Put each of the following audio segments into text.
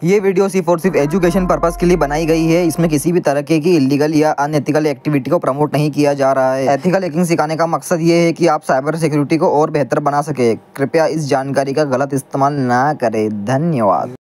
ये वीडियो सिर्फ और सिर्फ एजुकेशन पर्पस के लिए बनाई गई है। इसमें किसी भी तरह की इलीगल या अनएथिकल एक्टिविटी को प्रमोट नहीं किया जा रहा है। एथिकल हैकिंग सिखाने का मकसद ये है कि आप साइबर सिक्योरिटी को और बेहतर बना सके। कृपया इस जानकारी का गलत इस्तेमाल ना करें। धन्यवाद।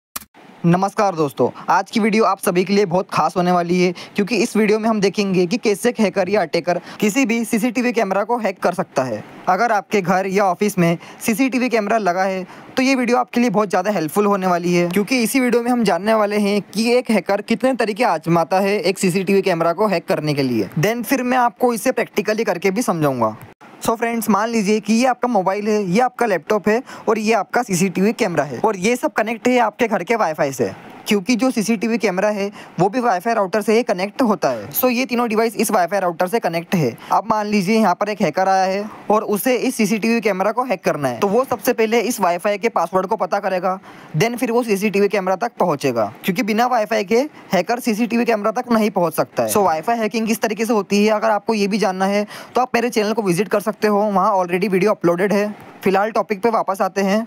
नमस्कार दोस्तों, आज की वीडियो आप सभी के लिए बहुत खास होने वाली है, क्योंकि इस वीडियो में हम देखेंगे कि कैसे एक हैकर या अटैकर किसी भी सीसीटीवी कैमरा को हैक कर सकता है। अगर आपके घर या ऑफिस में सीसीटीवी कैमरा लगा है तो ये वीडियो आपके लिए बहुत ज़्यादा हेल्पफुल होने वाली है, क्योंकि इसी वीडियो में हम जानने वाले हैं कि एक हैकर कितने तरीके आजमाता है एक सीसीटीवी कैमरा को हैक करने के लिए। देन फिर मैं आपको इसे प्रैक्टिकली करके भी समझाऊंगा। सो फ्रेंड्स, मान लीजिए कि ये आपका मोबाइल है, ये आपका लैपटॉप है और ये आपका सीसीटीवी कैमरा है, और ये सब कनेक्ट है आपके घर के वाईफाई से, क्योंकि जो सीसीटीवी कैमरा है वो भी वाईफाई राउटर से ही कनेक्ट होता है। सो ये तीनों डिवाइस इस वाईफाई राउटर से कनेक्ट है। अब मान लीजिए यहाँ पर एक हैकर आया है और उसे इस सीसीटीवी कैमरा को हैक करना है, तो वो सबसे पहले इस वाईफाई के पासवर्ड को पता करेगा। देन फिर वो सीसीटीवी कैमरा तक पहुंचेगा, क्योंकि बिना वाईफाई के हैकर सीसीटीवी कैमरा तक नहीं पहुंच सकता है। सो वाईफाई हैकिंग किस तरीके से होती है, अगर आपको ये भी जानना है तो आप मेरे चैनल को विजिट कर सकते हो, वहाँ ऑलरेडी वीडियो अपलोडेड है। फिलहाल टॉपिक पे वापस आते हैं।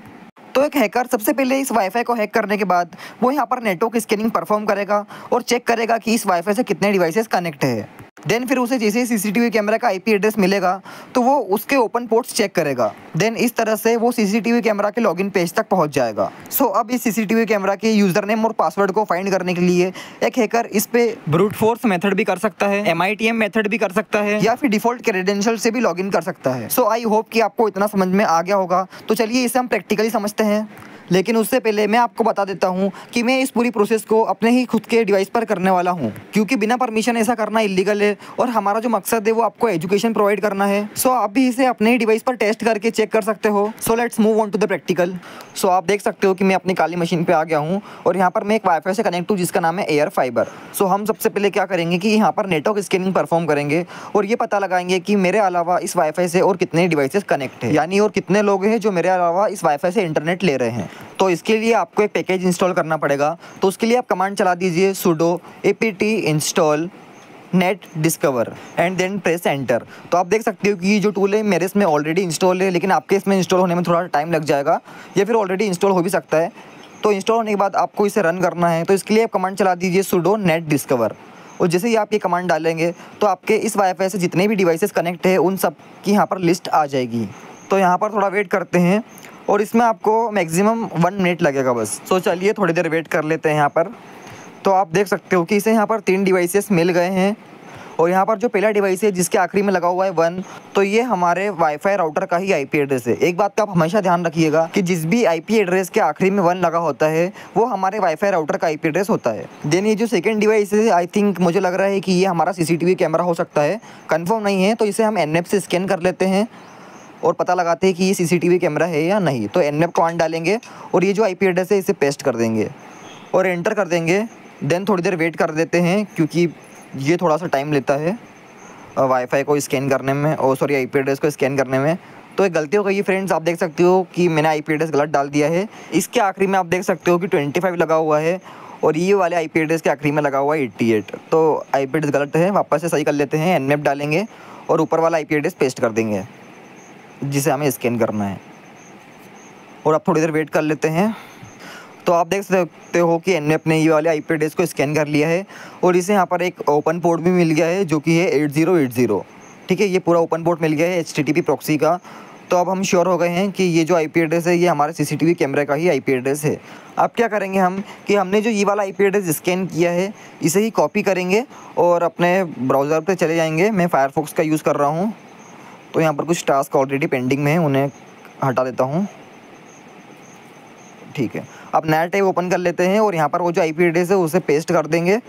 तो एक हैकर सबसे पहले इस वाईफाई को हैक करने के बाद वो यहाँ पर नेटवर्क स्कैनिंग परफॉर्म करेगा और चेक करेगा कि इस वाईफाई से कितने डिवाइसेस कनेक्ट है। देन फिर उसे जैसे ही सीसीटीवी कैमरा का आईपी एड्रेस मिलेगा तो वो उसके ओपन पोर्ट्स चेक करेगा। देन इस तरह से वो सीसीटीवी कैमरा के लॉगिन पेज तक पहुंच जाएगा। सो अब इस सीसीटीवी कैमरा के यूजर नेम और पासवर्ड को फाइंड करने के लिए एक हैकर इस पे ब्रूट फोर्स मेथड भी कर सकता है, MITM मेथड भी कर सकता है, या फिर डिफॉल्ट क्रेडेंशियल से भी लॉगिन कर सकता है। सो आई होप कि आपको इतना समझ में आ गया होगा। तो चलिए इसे हम प्रैक्टिकली समझते हैं। लेकिन उससे पहले मैं आपको बता देता हूं कि मैं इस पूरी प्रोसेस को अपने ही खुद के डिवाइस पर करने वाला हूं, क्योंकि बिना परमिशन ऐसा करना इलीगल है और हमारा जो मकसद है वो आपको एजुकेशन प्रोवाइड करना है। सो आप भी इसे अपने ही डिवाइस पर टेस्ट करके चेक कर सकते हो। So let's move on to the practical. So आप देख सकते हो कि मैं अपनी काली मशीन पर आ गया हूँ और यहाँ पर मैं एक वाईफाई से कनेक्ट हूँ जिसका नाम है एयर फाइबर। सो हम सबसे पहले क्या करेंगे कि यहाँ पर नेटवर्क स्कैनिंग परफॉर्म करेंगे और ये पता लगाएंगे कि मेरे अलावा इस वाईफाई से और कितने डिवाइसेस कनेक्ट है, यानी और कितने लोग हैं जो मेरे अलावा इस वाईफाई से इंटरनेट ले रहे हैं। तो इसके लिए आपको एक पैकेज इंस्टॉल करना पड़ेगा। तो उसके लिए आप कमांड चला दीजिए sudo apt install net discover and then press enter. तो आप देख सकते हो कि ये जो टूल है मेरे इसमें ऑलरेडी इंस्टॉल है, लेकिन आपके इसमें इंस्टॉल होने में थोड़ा टाइम लग जाएगा, या फिर ऑलरेडी इंस्टॉल हो भी सकता है। तो इंस्टॉल होने के बाद आपको इसे रन करना है। तो इसके लिए आप कमांड चला दीजिए sudo net discover, और जैसे ही आप ये कमांड डालेंगे तो आपके इस वाईफाई से जितने भी डिवाइसेस कनेक्ट है उन सब की यहाँ पर लिस्ट आ जाएगी। तो यहाँ पर थोड़ा वेट करते हैं और इसमें आपको मैक्सिमम 1 मिनट लगेगा बस। सो चलिए थोड़ी देर वेट कर लेते हैं यहाँ पर। तो आप देख सकते हो कि इसे यहाँ पर 3 डिवाइसेस मिल गए हैं, और यहाँ पर जो पहला डिवाइस है जिसके आखिरी में लगा हुआ है 1, तो ये हमारे वाईफाई राउटर का ही आईपी एड्रेस है। एक बात का आप हमेशा ध्यान रखिएगा कि जिस भी आईपी एड्रेस के आखिरी में 1 लगा होता है वो हमारे वाईफाई राउटर का आईपी एड्रेस होता है। देन ये जो सेकंड डिवाइस है, आई थिंक मुझे लग रहा है कि ये हमारा सीसीटीवी कैमरा हो सकता है, कंफर्म नहीं है। तो इसे हम एनएफ से स्कैन कर लेते हैं और पता लगाते हैं कि ये सीसीटीवी कैमरा है या नहीं। तो एनएफ कमांड डालेंगे और ये जो आईपी एड्रेस है इसे पेस्ट कर देंगे और एंटर कर देंगे। देन थोड़ी देर वेट कर देते हैं, क्योंकि ये थोड़ा सा टाइम लेता है वाईफाई को स्कैन करने में, और सॉरी आईपी एड्रेस को स्कैन करने में। तो एक गलती हो गई है फ्रेंड्स, आप देख सकते हो कि मैंने आईपी एड्रेस गलत डाल दिया है। इसके आखिरी में आप देख सकते हो कि 25 लगा हुआ है, और ये वाले आईपी एड्रेस के आखिरी में लगा हुआ है 88। तो आईपी एड्रेस गलत है, वापस से सही कर लेते हैं। एनएफ डालेंगे और ऊपर वाला आईपी एड्रेस पेस्ट कर देंगे जिसे हमें स्कैन करना है, और अब थोड़ी देर वेट कर लेते हैं। तो आप देख सकते हो कि एनएफ ने ये वाले आईपी एड्रेस को स्कैन कर लिया है, और इसे यहाँ पर एक ओपन पोर्ट भी मिल गया है जो कि है 8080। ठीक है, ये पूरा ओपन पोर्ट मिल गया है HTTP प्रॉक्सी का। तो अब हम श्योर हो गए हैं कि ये जो आईपी एड्रेस है ये हमारे सीसीटीवी कैमरे का ही आईपी एड्रेस है। अब क्या करेंगे हम कि हमने जो ये वाला आईपी एड्रेस स्कैन किया है इसे ही कॉपी करेंगे और अपने ब्राउज़र पे चले जाएंगे। मैं फायरफॉक्स का यूज़ कर रहा हूँ, तो यहाँ पर कुछ टास्क ऑलरेडी पेंडिंग में है, उन्हें हटा देता हूँ। ठीक है, अब नया टैब ओपन कर लेते हैं और यहाँ पर वो जो आईपी एड्रेस है उसे पेस्ट कर देंगे,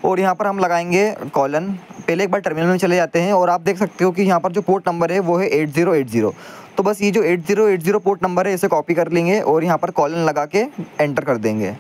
और यहाँ पर हम लगाएंगे कॉलन। पहले एक बार टर्मिनल में चले जाते हैं और आप देख सकते हो कि यहाँ पर जो पोर्ट नंबर है वो है 8080। तो बस ये जो 8080 पोर्ट नंबर है इसे कॉपी कर लेंगे और यहाँ पर कॉलन लगा के एंटर कर देंगे।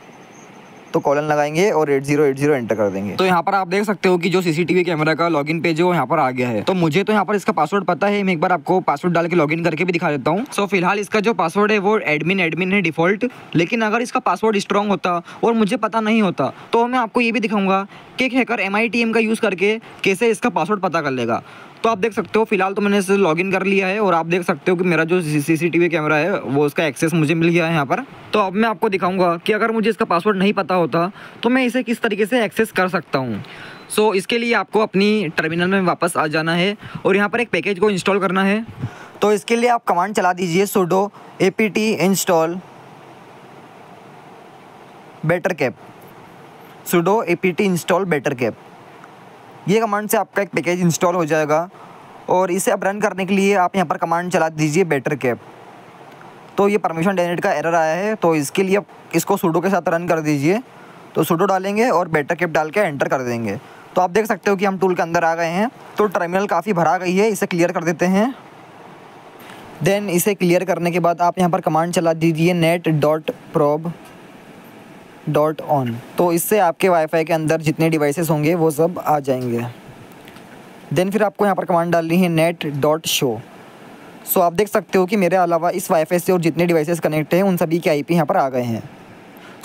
तो कॉलन लगाएंगे और 8080 एंटर कर देंगे। तो यहाँ पर आप देख सकते हो कि जो सीसीटीवी कैमरा का लॉगिन पेज है वो यहाँ पर आ गया है। तो मुझे तो यहाँ पर इसका पासवर्ड पता है, मैं एक बार आपको पासवर्ड डाल के लॉगिन करके भी दिखा देता हूँ। सो फिलहाल इसका जो पासवर्ड है वो एडमिन है डिफॉल्ट, लेकिन अगर इसका पासवर्ड स्ट्रॉन्ग होता और मुझे पता नहीं होता तो मैं आपको ये भी दिखाऊंगा कि एक हैकर MITM का यूज़ करके कैसे इसका पासवर्ड पता कर लेगा। तो आप देख सकते हो फिलहाल तो मैंने इसे लॉगिन कर लिया है और आप देख सकते हो कि मेरा जो CCTV कैमरा है वो उसका एक्सेस मुझे मिल गया है यहाँ पर। तो अब मैं आपको दिखाऊंगा कि अगर मुझे इसका पासवर्ड नहीं पता होता तो मैं इसे किस तरीके से एक्सेस कर सकता हूँ। सो इसके लिए आपको अपनी टर्मिनल में वापस आ जाना है और यहाँ पर एक पैकेज को इंस्टॉल करना है। तो इसके लिए आप कमांड चला दीजिए sudo apt install bettercap, sudo apt install bettercap। ये कमांड से आपका एक पैकेज इंस्टॉल हो जाएगा और इसे अब रन करने के लिए आप यहाँ पर कमांड चला दीजिए bettercap। तो ये परमिशन डेनिड का एरर आया है, तो इसके लिए आप इसको sudo के साथ रन कर दीजिए। तो sudo डालेंगे और bettercap डाल के एंटर कर देंगे। तो आप देख सकते हो कि हम टूल के अंदर आ गए हैं। तो टर्मिनल काफ़ी भरा गई है, इसे क्लियर कर देते हैं। देन इसे क्लियर करने के बाद आप यहाँ पर कमांड चला दीजिए net.probe.on। तो इससे आपके वाईफाई के अंदर जितने डिवाइसेस होंगे वो सब आ जाएंगे। देन फिर आपको यहाँ पर कमांड डालनी है net.show। सो आप देख सकते हो कि मेरे अलावा इस वाईफाई से और जितने डिवाइसेस कनेक्ट हैं उन सभी के IP यहाँ पर आ गए हैं।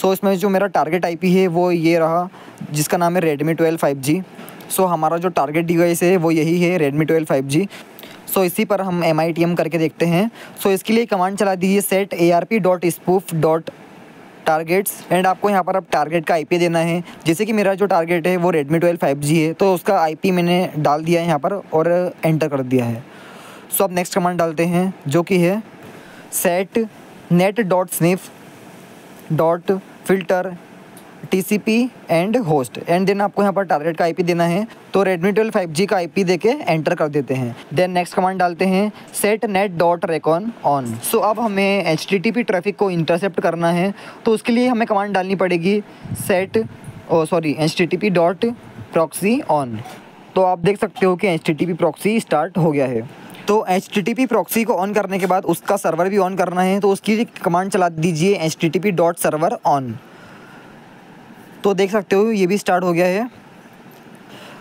सो इसमें जो मेरा टारगेट IP है वो ये रहा, जिसका नाम है Redmi 12 5G। सो हमारा जो टारगेट डिवाइस है वो यही है Redmi 12 5G। सो इसी पर हम MITM करके देखते हैं। सो इसके लिए कमांड चला दीजिए set arp.spoof.targets एंड आपको यहाँ पर अब टारगेट का IP देना है। जैसे कि मेरा जो टारगेट है वो Redmi 12 5G है, तो उसका IP मैंने डाल दिया है यहाँ पर और एंटर कर दिया है। सो अब नेक्स्ट कमांड डालते हैं जो कि है set net.snif.filter TCP and host and then आपको यहाँ पर टारगेट का IP देना है। तो Redmi 12 5G का IP देके एंटर कर देते हैं। देन नेक्स्ट कमांड डालते हैं set net.recon on। सो अब हमें HTTP ट्रैफिक को इंटरसेप्ट करना है, तो उसके लिए हमें कमांड डालनी पड़ेगी http.proxy on। तो आप देख सकते हो कि HTTP प्रॉक्सी स्टार्ट हो गया है। तो HTTP प्रॉक्सी को ऑन करने के बाद उसका सर्वर भी ऑन करना है, तो उसकी कमांड चला दीजिए http.server on। तो देख सकते हो ये भी स्टार्ट हो गया है।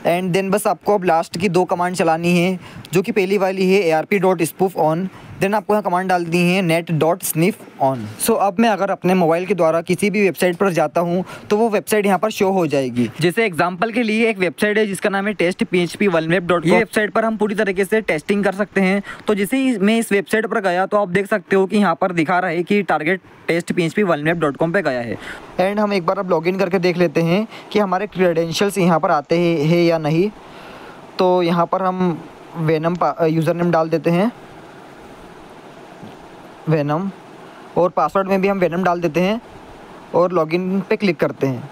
एंड देन बस आपको अब लास्ट की 2 कमांड चलानी है, जो कि पहली वाली है arp.spoof on। देन आपको यहाँ कमांड डालनी है net.snif on। सो अब मैं अगर अपने मोबाइल के द्वारा किसी भी वेबसाइट पर जाता हूँ तो वो वेबसाइट यहाँ पर शो हो जाएगी। जैसे एग्जांपल के लिए एक वेबसाइट है जिसका नाम है testphp1web.com। ये वेबसाइट पर हम पूरी तरीके से टेस्टिंग कर सकते हैं। तो जैसे ही मैं इस वेबसाइट पर गया तो आप देख सकते हो कि यहाँ पर दिखा रहा है कि टारगेट testphp1web.com पे गया है। एंड हम एक बार अब लॉगिन करके देख लेते हैं कि हमारे क्रेडेंशियल्स यहाँ पर आते हैं या नहीं। तो यहाँ पर हम वेनम यूज़र नेम डाल देते हैं, वेनम, और पासवर्ड में भी हम वेनम डाल देते हैं और लॉगिन पे क्लिक करते हैं।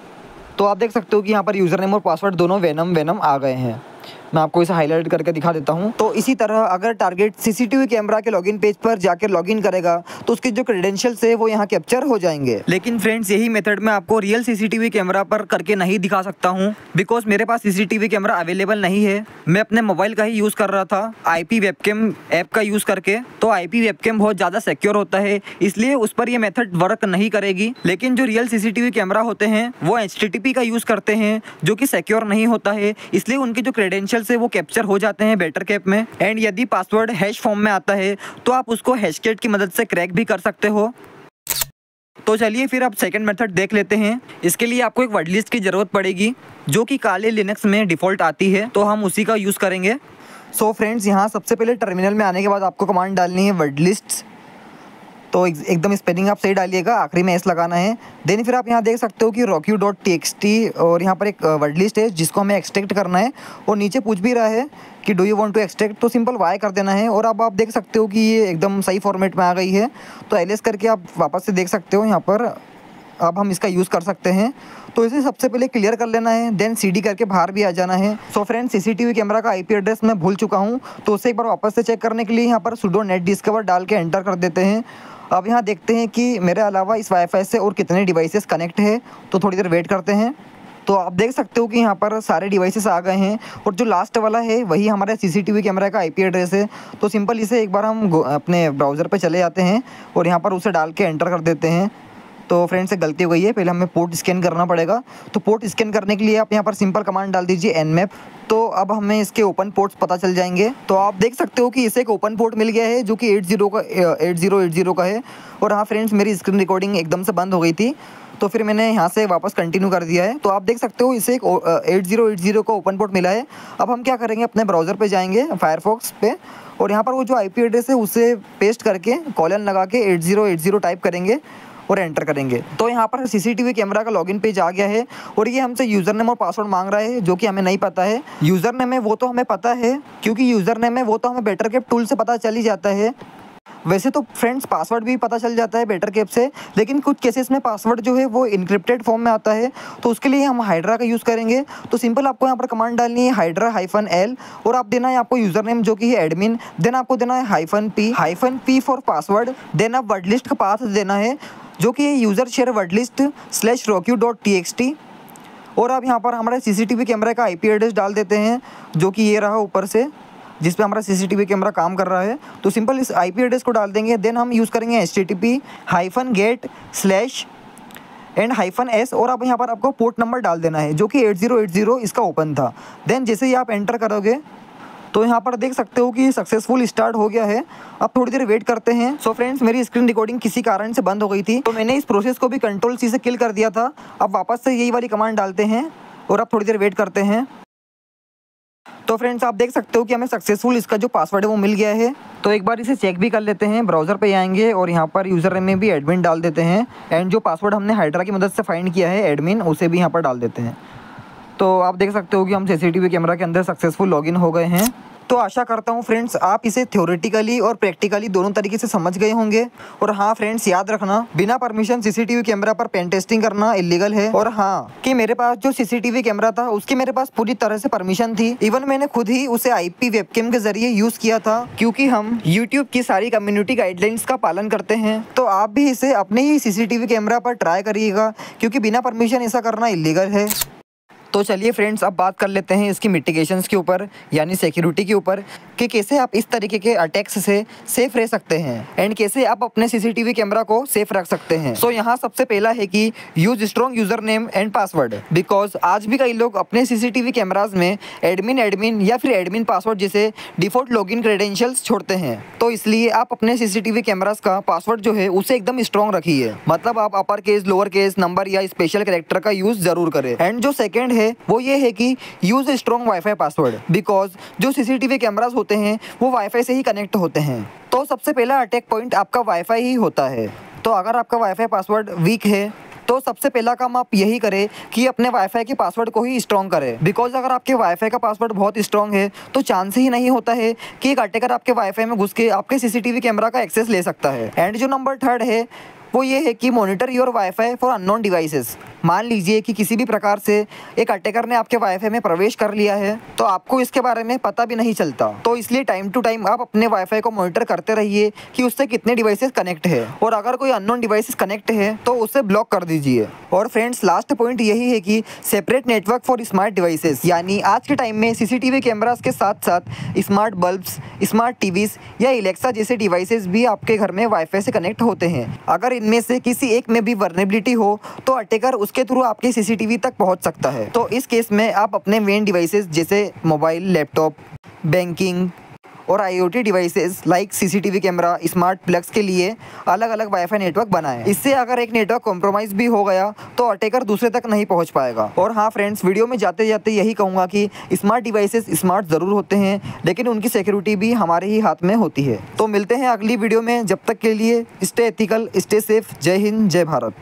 तो आप देख सकते हो कि यहाँ पर यूज़र नेम और पासवर्ड दोनों वेनम आ गए हैं। मैं आपको इसे हाईलाइट करके दिखा देता हूँ। तो इसी तरह अगर टारगेट CCTV कैमरा के लॉगिन पेज पर जाकर लॉगिन करेगा तो उसके जो क्रेडेंशियल्स है वो यहाँ कैप्चर हो जाएंगे। लेकिन फ्रेंड्स यही मेथड मैं आपको रियल CCTV कैमरा पर करके नहीं दिखा सकता हूँ, बिकॉज मेरे पास CCTV कैमरा अवेलेबल नहीं है। मैं अपने मोबाइल का ही यूज़ कर रहा था IP वेबकैम ऐप का यूज़ करके। तो IP वेबकैम बहुत ज़्यादा सिक्योर होता है, इसलिए उस पर यह मेथड वर्क नहीं करेगी। लेकिन जो रियल CCTV कैमरा होते हैं वो HTTP का यूज़ करते हैं, जो कि सिक्योर नहीं होता है, इसलिए उनके जो क्रेडेंशियल से वो कैप्चर हो जाते हैं bettercap में। एंड यदि पासवर्ड हैश फॉर्म में आता है तो आप उसको हैशकेट की मदद से क्रैक भी कर सकते हो। तो चलिए फिर अब सेकंड मेथड देख लेते हैं। इसके लिए आपको एक वर्ड लिस्ट की ज़रूरत पड़ेगी, जो कि काले लिनक्स में डिफ़ॉल्ट आती है, तो हम उसी का यूज़ करेंगे। सो फ्रेंड्स यहाँ सबसे पहले टर्मिनल में आने के बाद आपको कमांड डालनी है वर्ड लिस्ट। तो एकदम स्पेलिंग आप सही डालिएगा, आखिरी में एस लगाना है। देन फिर आप यहाँ देख सकते हो कि rockyu.txt और यहाँ पर एक वर्ड लिस्ट है जिसको हमें एक्सट्रैक्ट करना है, और नीचे पूछ भी रहा है कि do you want to extract, तो सिंपल वाई कर देना है। और अब आप देख सकते हो कि ये एकदम सही फॉर्मेट में आ गई है। तो एलएस करके आप वापस से देख सकते हो यहाँ पर, अब हम इसका यूज़ कर सकते हैं। तो इसे सबसे पहले क्लियर कर लेना है, देन CD करके बाहर भी आ जाना है। सो फ्रेंड्स CCTV कैमरा का IP एड्रेस मैं भूल चुका हूँ, तो उसे एक बार वापस से चेक करने के लिए यहाँ पर sudo netdiscover डाल के एंटर कर देते हैं। अब यहाँ देखते हैं कि मेरे अलावा इस वाईफाई से और कितने डिवाइसेस कनेक्ट है, तो थोड़ी देर वेट करते हैं। तो आप देख सकते हो कि यहाँ पर सारे डिवाइसेस आ गए हैं, और जो लास्ट वाला है वही हमारे CCTV कैमरा का IP एड्रेस है। तो सिंपल इसे एक बार हम अपने ब्राउज़र पे चले जाते हैं और यहाँ पर उसे डाल के एंटर कर देते हैं। तो फ्रेंड्स से गलती हो गई है, पहले हमें पोर्ट स्कैन करना पड़ेगा। तो पोर्ट स्कैन करने के लिए आप यहाँ पर सिंपल कमांड डाल दीजिए nmap। तो अब हमें इसके ओपन पोर्ट्स पता चल जाएंगे। तो आप देख सकते हो कि इसे एक ओपन पोर्ट मिल गया है जो कि 8080 का है। और हाँ फ्रेंड्स, मेरी स्क्रीन रिकॉर्डिंग एकदम से बंद हो गई थी, तो फिर मैंने यहाँ से वापस कंटिन्यू कर दिया है। तो आप देख सकते हो इसे एक 8080 का ओपन पोर्ट मिला है। अब हम क्या करेंगे, अपने ब्राउज़र पे जाएंगे फायरफॉक्स पे, और यहाँ पर वो जो आईपी एड्रेस है उसे पेस्ट करके कॉलन लगा के 8080 टाइप करेंगे और एंटर करेंगे। तो यहाँ पर सीसीटीवी कैमरा का लॉगिन पेज आ गया है और ये हमसे यूज़र नेम और पासवर्ड मांग रहा है, जो कि हमें नहीं पता है। यूज़र नेम है वो तो हमें पता है, क्योंकि यूज़र नेम है वो तो हमें बेटरकेप टूल से पता चल ही जाता है। वैसे तो फ्रेंड्स पासवर्ड भी पता चल जाता है बेटरकेप से, लेकिन कुछ केसेस में पासवर्ड जो है वो इनक्रिप्टेड फॉर्म में आता है, तो उसके लिए हम हाइड्रा का यूज़ करेंगे। तो सिंपल आपको यहाँ पर कमांड डालनी है हाइड्रा-l, और आप देना है आपको यूज़र नेम जो कि है एडमिन, देन आपको देना है -p फॉर पासवर्ड, देन आप वर्डलिस्ट का पाथ देना है जो कि यूज़र शेयर वर्डलिस्ट /rocu.txt, और आप यहाँ पर हमारे सीसीटीवी कैमरे का आईपी एड्रेस डाल देते हैं जो कि ये रहा ऊपर से, जिस पे हमारा सीसीटीवी कैमरा काम कर रहा है। तो सिंपल इस आईपी एड्रेस को डाल देंगे। देन हम यूज़ करेंगे http://and-s, और अब यहाँ पर आपको पोर्ट नंबर डाल देना है जो कि 8080 इसका ओपन था। देन जैसे ही आप एंटर करोगे तो यहाँ पर देख सकते हो कि सक्सेसफुल स्टार्ट हो गया है। अब थोड़ी देर वेट करते हैं। सो फ्रेंड्स, मेरी स्क्रीन रिकॉर्डिंग किसी कारण से बंद हो गई थी, तो मैंने इस प्रोसेस को भी Ctrl+C से किल कर दिया था। अब वापस से यही वाली कमांड डालते हैं और अब थोड़ी देर वेट करते हैं। तो फ्रेंड्स, आप देख सकते हो कि हमें सक्सेसफुल इसका जो पासवर्ड है वो मिल गया है। तो एक बार इसे चेक भी कर लेते हैं। ब्राउज़र पे आएंगे और यहाँ पर यूज़र नेम में भी एडमिन डाल देते हैं, एंड जो पासवर्ड हमने हाइड्रा की मदद से फाइंड किया है एडमिन, उसे भी यहाँ पर डाल देते हैं। तो आप देख सकते हो कि हम सीसीटीवी कैमरा के अंदर सक्सेसफुल लॉगिन हो गए हैं। तो आशा करता हूँ फ्रेंड्स आप इसे थ्योरेटिकली और प्रैक्टिकली दोनों तरीके से समझ गए होंगे। और हाँ फ्रेंड्स, याद रखना बिना परमिशन सीसीटीवी कैमरा पर पेन टेस्टिंग करना इलीगल है। और हाँ कि मेरे पास जो सीसीटीवी कैमरा था उसकी मेरे पास पूरी तरह से परमिशन थी। इवन मैंने खुद ही उसे आईपी वेबकैम के जरिए यूज़ किया था, क्योंकि हम यूट्यूब की सारी कम्युनिटी गाइडलाइंस का पालन करते हैं। तो आप भी इसे अपने ही सीसीटीवी कैमरा पर ट्राई करिएगा, क्योंकि बिना परमिशन ऐसा करना इलीगल है। तो चलिए फ्रेंड्स, अब बात कर लेते हैं इसकी मिटिगेशंस के ऊपर, यानी सिक्योरिटी के ऊपर, कि कैसे आप इस तरीके के अटैक्स से सेफ रह सकते हैं एंड कैसे आप अपने सीसीटीवी कैमरा को सेफ रख सकते हैं। सो यहाँ सबसे पहला है कि use strong user name and password, because आज भी कई लोग अपने सीसीटीवी कैमराज में एडमिन या फिर एडमिन पासवर्ड जैसे डिफॉल्ट लॉगिन क्रेडेंशियल्स छोड़ते हैं। तो इसलिए आप अपने सीसीटीवी कैमराज का पासवर्ड जो है उसे एकदम स्ट्रॉन्ग रखिए, मतलब आप upper case, lower case, number या स्पेशल कैरेक्टर का यूज जरूर करें। एंड जो सेकेंड है वो ये है कि use strong wifi password, because जो सीसीटीवी कैमरास होते हैं वो वाईफाई से ही कनेक्ट होते हैं। तो सबसे पहला अटैक पॉइंट आपका वाईफाई ही होता है। तो अगर आपका वाईफाई पासवर्ड वीक है तो सबसे पहला काम आप यही करें कि अपने वाईफाई के पासवर्ड को ही स्ट्रॉन्ग करें, बिकॉज अगर आपके वाईफाई का पासवर्ड बहुत स्ट्रॉन्ग है तो चांस ही नहीं होता है कि एक अटैकर आपके वाईफाई में घुस के आपके सीसीटीवी कैमरा का एक्सेस ले सकता है। एंड जो नंबर थर्ड है वो ये है कि monitor your wifi for unknown devices. मान लीजिए कि किसी भी प्रकार से एक अटैकर ने आपके वाईफाई में प्रवेश कर लिया है तो आपको इसके बारे में पता भी नहीं चलता। तो इसलिए टाइम टू टाइम आप अपने वाईफाई को मॉनिटर करते रहिए कि उससे कितने डिवाइसेस कनेक्ट है, और अगर कोई अननोन डिवाइसेस कनेक्ट है तो उसे ब्लॉक कर दीजिए। और फ्रेंड्स, लास्ट पॉइंट यही है कि separate network for smart devices, यानी आज के टाइम में सीसीटीवी कैमरास के साथ साथ स्मार्ट बल्ब्स, स्मार्ट टीवीज या एलेक्सा जैसे डिवाइसेस भी आपके घर में वाईफाई से कनेक्ट होते हैं। अगर इनमें से किसी एक में भी वल्नरेबिलिटी हो तो अटैकर उसके थ्रू आपके सीसीटीवी तक पहुंच सकता है। तो इस केस में आप अपने मेन डिवाइसेस जैसे मोबाइल, लैपटॉप, बैंकिंग और IoT devices like CCTV camera, smart plugs के लिए अलग अलग वाईफाई नेटवर्क बनाएं। इससे अगर एक नेटवर्क कॉम्प्रोमाइज़ भी हो गया तो अटैकर दूसरे तक नहीं पहुंच पाएगा। और हाँ फ्रेंड्स, वीडियो में जाते जाते यही कहूँगा कि स्मार्ट डिवाइसेस स्मार्ट ज़रूर होते हैं, लेकिन उनकी सिक्योरिटी भी हमारे ही हाथ में होती है। तो मिलते हैं अगली वीडियो में, जब तक के लिए स्टे एथिकल, स्टे सेफ। जय हिंद, जय भारत।